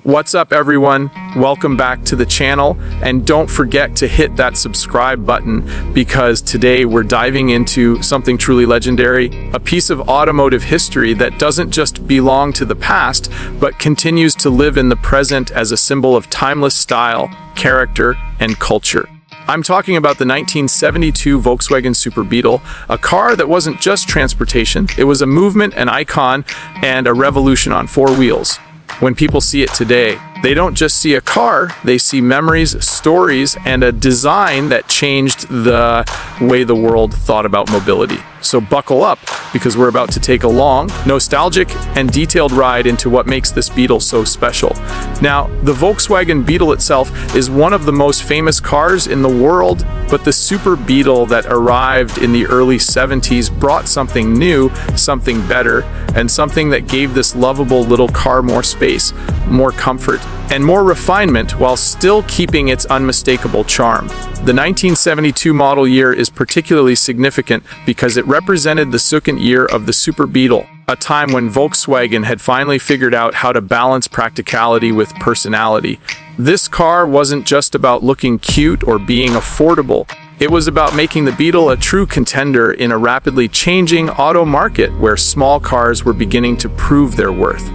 What's up, everyone? Welcome back to the channel, and don't forget to hit that subscribe button because today we're diving into something truly legendary, a piece of automotive history that doesn't just belong to the past, but continues to live in the present as a symbol of timeless style, character, and culture. I'm talking about the 1972 Volkswagen Super Beetle, a car that wasn't just transportation, it was a movement, an icon, and a revolution on four wheels. When people see it today, they don't just see a car, they see memories, stories, and a design that changed the way the world thought about mobility. So buckle up, because we're about to take a long, nostalgic, and detailed ride into what makes this Beetle so special. Now, the Volkswagen Beetle itself is one of the most famous cars in the world, but the Super Beetle that arrived in the early 70s brought something new, something better, and something that gave this lovable little car more space, more comfort, and more refinement while still keeping its unmistakable charm. The 1972 model year is particularly significant because it represented the second year of the Super Beetle, a time when Volkswagen had finally figured out how to balance practicality with personality. This car wasn't just about looking cute or being affordable. It was about making the Beetle a true contender in a rapidly changing auto market where small cars were beginning to prove their worth.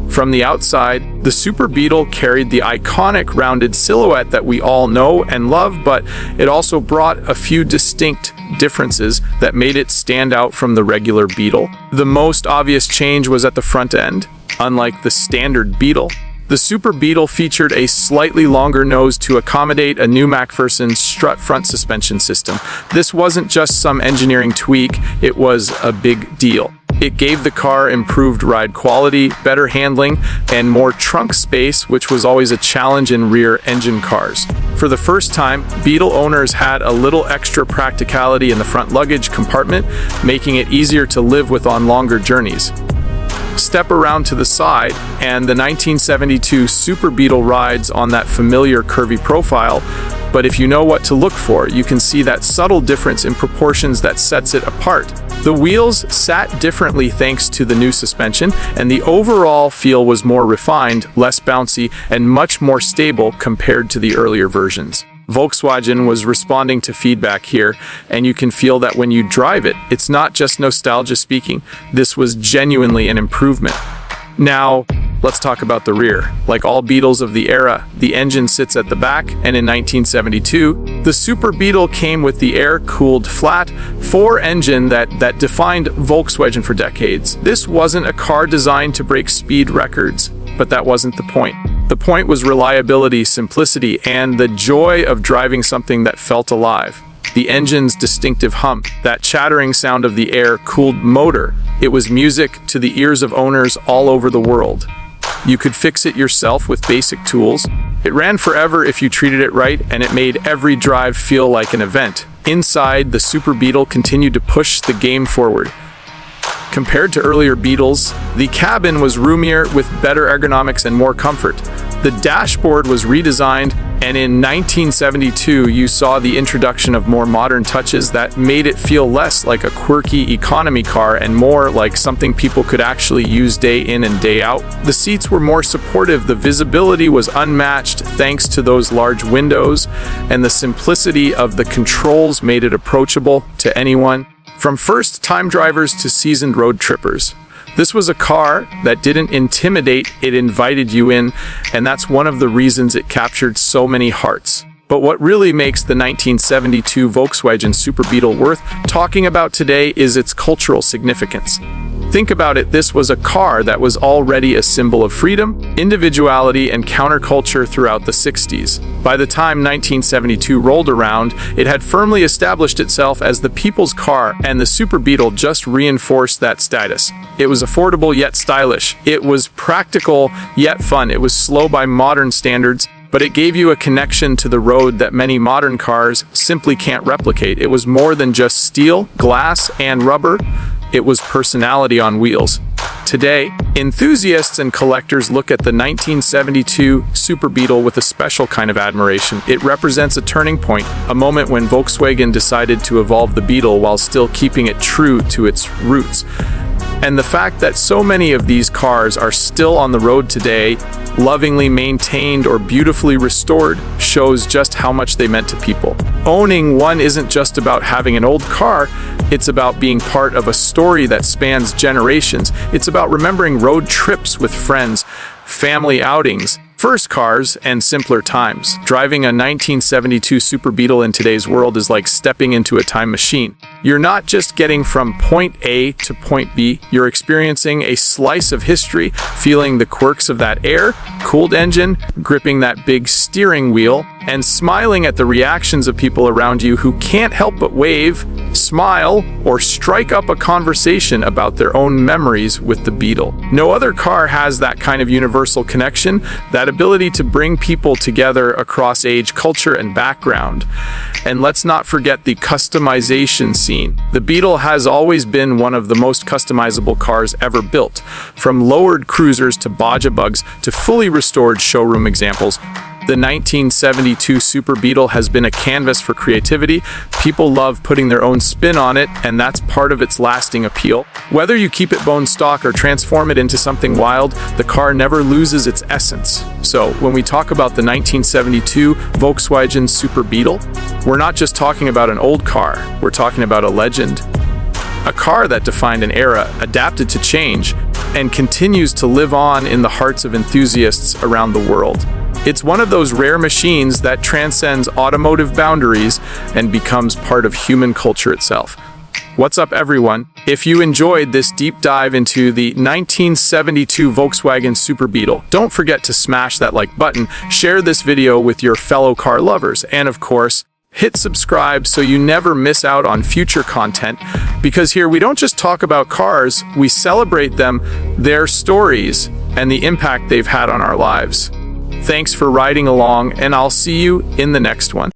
From the outside, the Super Beetle carried the iconic rounded silhouette that we all know and love, but it also brought a few distinct differences that made it stand out from the regular Beetle. The most obvious change was at the front end. Unlike the standard Beetle, the Super Beetle featured a slightly longer nose to accommodate a new MacPherson strut front suspension system. This wasn't just some engineering tweak, it was a big deal. It gave the car improved ride quality, better handling, and more trunk space, which was always a challenge in rear-engine cars. For the first time, Beetle owners had a little extra practicality in the front luggage compartment, making it easier to live with on longer journeys. Step around to the side, and the 1972 Super Beetle rides on that familiar curvy profile, but if you know what to look for, you can see that subtle difference in proportions that sets it apart. The wheels sat differently thanks to the new suspension, and the overall feel was more refined, less bouncy, and much more stable compared to the earlier versions. Volkswagen was responding to feedback here, and you can feel that when you drive it, it's not just nostalgia speaking. This was genuinely an improvement. Now, let's talk about the rear. Like all Beetles of the era, the engine sits at the back, and in 1972, the Super Beetle came with the air-cooled flat-4 engine that defined Volkswagen for decades. This wasn't a car designed to break speed records, but that wasn't the point. The point was reliability, simplicity, and the joy of driving something that felt alive. The engine's distinctive hum, that chattering sound of the air-cooled motor, it was music to the ears of owners all over the world. You could fix it yourself with basic tools. It ran forever if you treated it right, and it made every drive feel like an event. Inside, the Super Beetle continued to push the game forward. Compared to earlier Beetles, the cabin was roomier with better ergonomics and more comfort. The dashboard was redesigned, and in 1972 you saw the introduction of more modern touches that made it feel less like a quirky economy car and more like something people could actually use day in and day out. The seats were more supportive, the visibility was unmatched thanks to those large windows, and the simplicity of the controls made it approachable to anyone, from first-time drivers to seasoned road trippers. This was a car that didn't intimidate, it invited you in, and that's one of the reasons it captured so many hearts. But what really makes the 1972 Volkswagen Super Beetle worth talking about today is its cultural significance. Think about it, this was a car that was already a symbol of freedom, individuality, and counterculture throughout the 60s. By the time 1972 rolled around, it had firmly established itself as the people's car, and the Super Beetle just reinforced that status. It was affordable yet stylish. It was practical yet fun. It was slow by modern standards, but it gave you a connection to the road that many modern cars simply can't replicate. It was more than just steel, glass, and rubber. It was personality on wheels. Today, enthusiasts and collectors look at the 1972 Super Beetle with a special kind of admiration. It represents a turning point, a moment when Volkswagen decided to evolve the Beetle while still keeping it true to its roots. And the fact that so many of these cars are still on the road today, lovingly maintained or beautifully restored, shows just how much they meant to people. Owning one isn't just about having an old car, it's about being part of a story that spans generations. It's about remembering road trips with friends, family outings, first cars, and simpler times. Driving a 1972 Super Beetle in today's world is like stepping into a time machine. You're not just getting from point A to point B, you're experiencing a slice of history, feeling the quirks of that air-cooled engine, gripping that big steering wheel, and smiling at the reactions of people around you who can't help but wave, smile, or strike up a conversation about their own memories with the Beetle. No other car has that kind of universal connection, that ability to bring people together across age, culture, and background. And let's not forget the customization scene. The Beetle has always been one of the most customizable cars ever built, from lowered cruisers to Bajabugs to fully restored showroom examples. The 1972 Super Beetle has been a canvas for creativity. People love putting their own spin on it, and that's part of its lasting appeal. Whether you keep it bone stock or transform it into something wild, the car never loses its essence. So, when we talk about the 1972 Volkswagen Super Beetle, we're not just talking about an old car, we're talking about a legend. A car that defined an era, adapted to change, and continues to live on in the hearts of enthusiasts around the world. It's one of those rare machines that transcends automotive boundaries and becomes part of human culture itself. What's up, everyone? If you enjoyed this deep dive into the 1972 Volkswagen Super Beetle, don't forget to smash that like button, share this video with your fellow car lovers, and of course, hit subscribe so you never miss out on future content, because here we don't just talk about cars, we celebrate them, their stories, and the impact they've had on our lives. Thanks for riding along, and I'll see you in the next one.